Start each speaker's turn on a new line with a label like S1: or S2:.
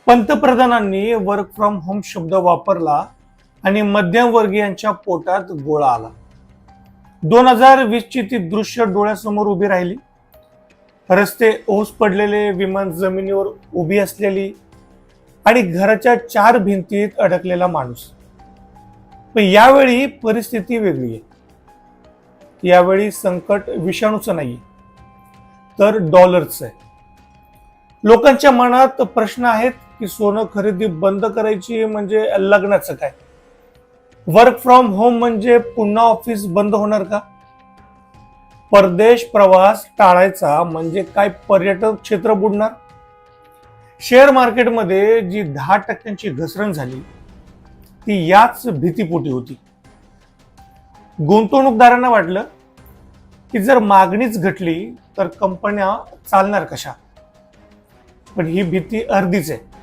S1: पंतप्रधानांनी work from home शब्द वापरला आणि मध्यमवर्गीयांच्या पोटात गोळा आला. 2020 ची ती दृश्य डोळ्यासमोर उभी राहिली. रस्ते ओस पडलेले, विमान जमिनीवर उभी असलेली आणि घराच्या 4 भिंतीत अडकलेला माणूस. पण यावेळी परिस्थिती वेगळी आहे. यावेळी संकट विषाणूचं नाही तर डॉलरचं आहे. लोकांच्या मनात प्रश्न आहेत की सोनं खरेदी बंद करायची म्हणजे लग्नाचं काय? वर्क फ्रॉम होम म्हणजे पुन्हा ऑफिस बंद होणार का? परदेश प्रवास टाळायचा म्हणजे काय पर्यटन क्षेत्र बुडणार? शेअर मार्केटमध्ये जी 10% घसरण झाली ती याच भीतीपोटी होती. गुंतवणूकदारांना वाटलं की जर मागणीच घटली तर कंपन्या चालणार कशा? पण ही भीती अर्धीच आहे.